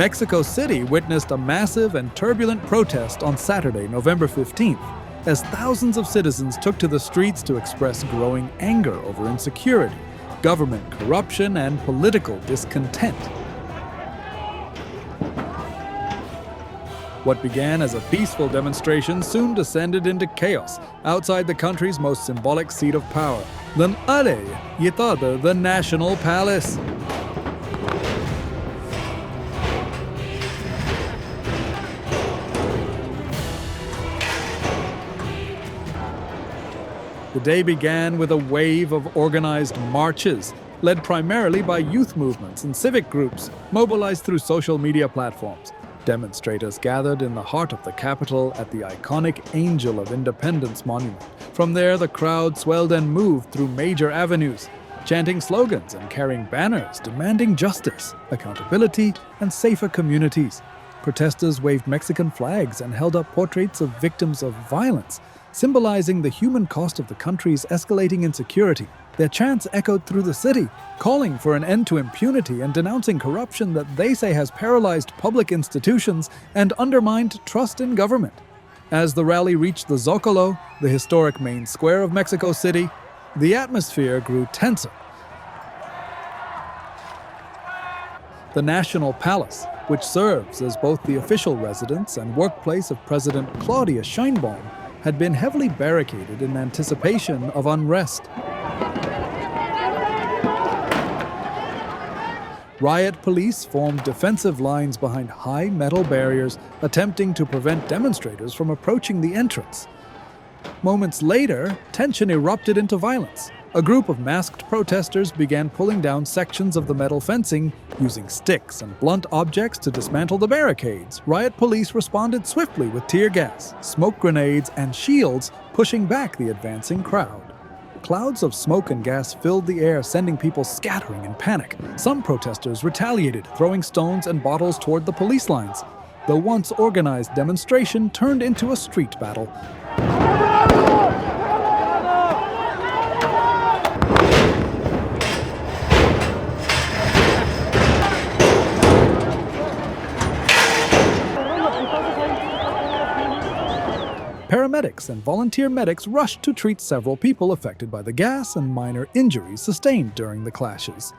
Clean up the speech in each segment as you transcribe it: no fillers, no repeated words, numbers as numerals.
Mexico City witnessed a massive and turbulent protest on Saturday, November 15th, as thousands of citizens took to the streets to express growing anger over insecurity, government corruption, and political discontent. What began as a peaceful demonstration soon descended into chaos outside the country's most symbolic seat of power, the N18G, the National Palace. The day began with a wave of organized marches, led primarily by youth movements and civic groups mobilized through social media platforms. Demonstrators gathered in the heart of the capital at the iconic Angel of Independence monument. From there, the crowd swelled and moved through major avenues, chanting slogans and carrying banners demanding justice, accountability, and safer communities. Protesters waved Mexican flags and held up portraits of victims of violence, symbolizing the human cost of the country's escalating insecurity. Their chants echoed through the city, calling for an end to impunity and denouncing corruption that they say has paralyzed public institutions and undermined trust in government. As the rally reached the Zócalo, the historic main square of Mexico City, the atmosphere grew tenser. The National Palace, which serves as both the official residence and workplace of President Claudia Sheinbaum, had been heavily barricaded in anticipation of unrest. Riot police formed defensive lines behind high metal barriers, attempting to prevent demonstrators from approaching the entrance. Moments later, tension erupted into violence. A group of masked protesters began pulling down sections of the metal fencing, using sticks and blunt objects to dismantle the barricades. Riot police responded swiftly with tear gas, smoke grenades, and shields, pushing back the advancing crowd. Clouds of smoke and gas filled the air, sending people scattering in panic. Some protesters retaliated, throwing stones and bottles toward the police lines. The once organized demonstration turned into a street battle. Paramedics and volunteer medics rushed to treat several people affected by the gas and minor injuries sustained during the clashes.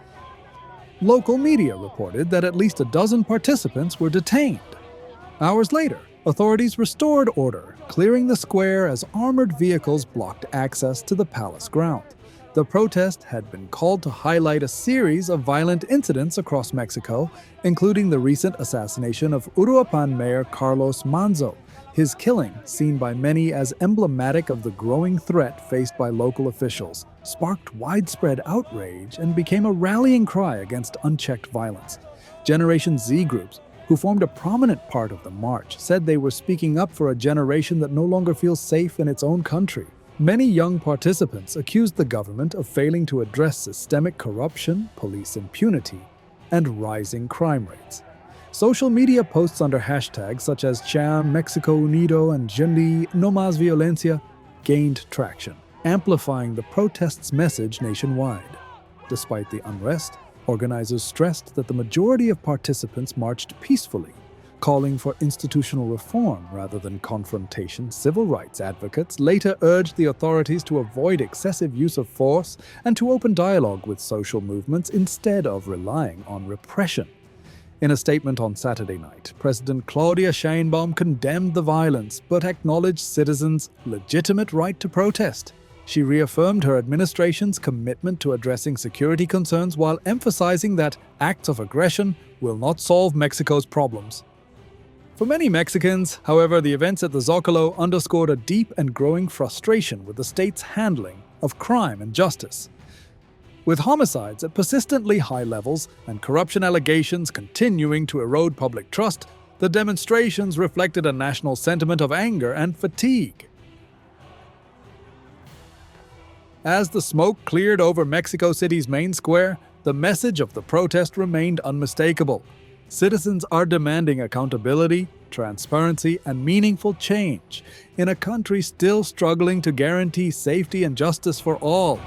Local media reported that at least a dozen participants were detained. Hours later, authorities restored order, clearing the square as armored vehicles blocked access to the palace ground. The protest had been called to highlight a series of violent incidents across Mexico, including the recent assassination of Uruapan Mayor Carlos Manzo. His killing, seen by many as emblematic of the growing threat faced by local officials, sparked widespread outrage and became a rallying cry against unchecked violence. Generation Z groups, who formed a prominent part of the march, said they were speaking up for a generation that no longer feels safe in its own country. Many young participants accused the government of failing to address systemic corruption, police impunity, and rising crime rates. Social media posts under hashtags such as Cham, Mexico Unido, and Jendi No Más Violencia gained traction, amplifying the protest's message nationwide. Despite the unrest, organizers stressed that the majority of participants marched peacefully, calling for institutional reform rather than confrontation. Civil rights advocates later urged the authorities to avoid excessive use of force and to open dialogue with social movements instead of relying on repression. In a statement on Saturday night, President Claudia Sheinbaum condemned the violence but acknowledged citizens' legitimate right to protest. She reaffirmed her administration's commitment to addressing security concerns while emphasizing that acts of aggression will not solve Mexico's problems. For many Mexicans, however, the events at the Zócalo underscored a deep and growing frustration with the state's handling of crime and justice. With homicides at persistently high levels and corruption allegations continuing to erode public trust, the demonstrations reflected a national sentiment of anger and fatigue. As the smoke cleared over Mexico City's main square, the message of the protest remained unmistakable. Citizens are demanding accountability, transparency, and meaningful change in a country still struggling to guarantee safety and justice for all.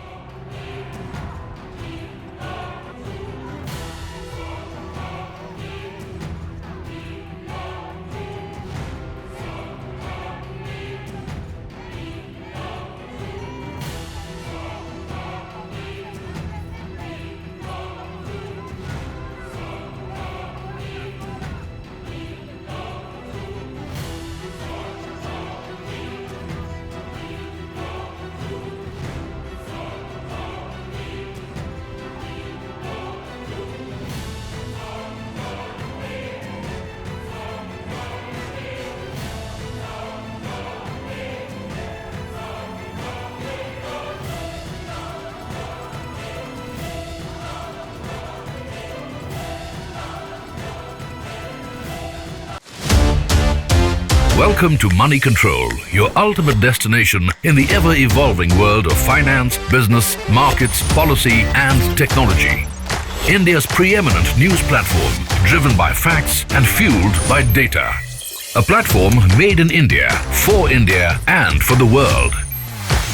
Welcome to Money Control, your ultimate destination in the ever-evolving world of finance, business, markets, policy, and technology. India's preeminent news platform, driven by facts and fueled by data. A platform made in India, and for the world.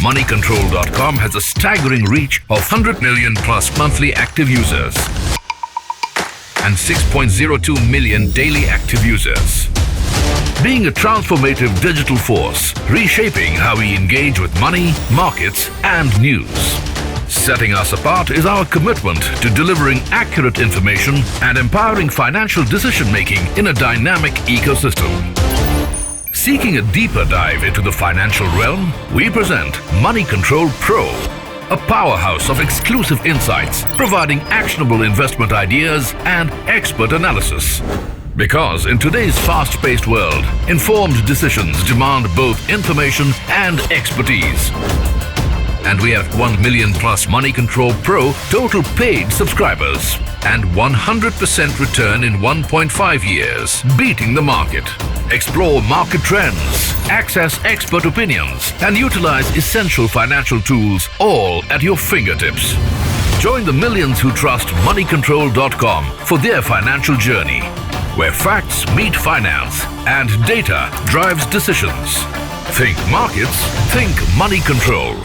Moneycontrol.com has a staggering reach of 100 million plus monthly active users and 6.02 million daily active users. Being a transformative digital force, reshaping how we engage with money, markets, and news. Setting us apart is our commitment to delivering accurate information and empowering financial decision-making in a dynamic ecosystem. Seeking a deeper dive into the financial realm, we present Money Control Pro, a powerhouse of exclusive insights, providing actionable investment ideas and expert analysis. Because in today's fast-paced world, informed decisions demand both information and expertise. And we have 1 million plus Money Control Pro total paid subscribers and 100% return in 1.5 years, beating the market. Explore market trends, access expert opinions, and utilize essential financial tools all at your fingertips. Join the millions who trust Moneycontrol.com for their financial journey, where facts meet finance and data drives decisions. Think markets, think Money Control.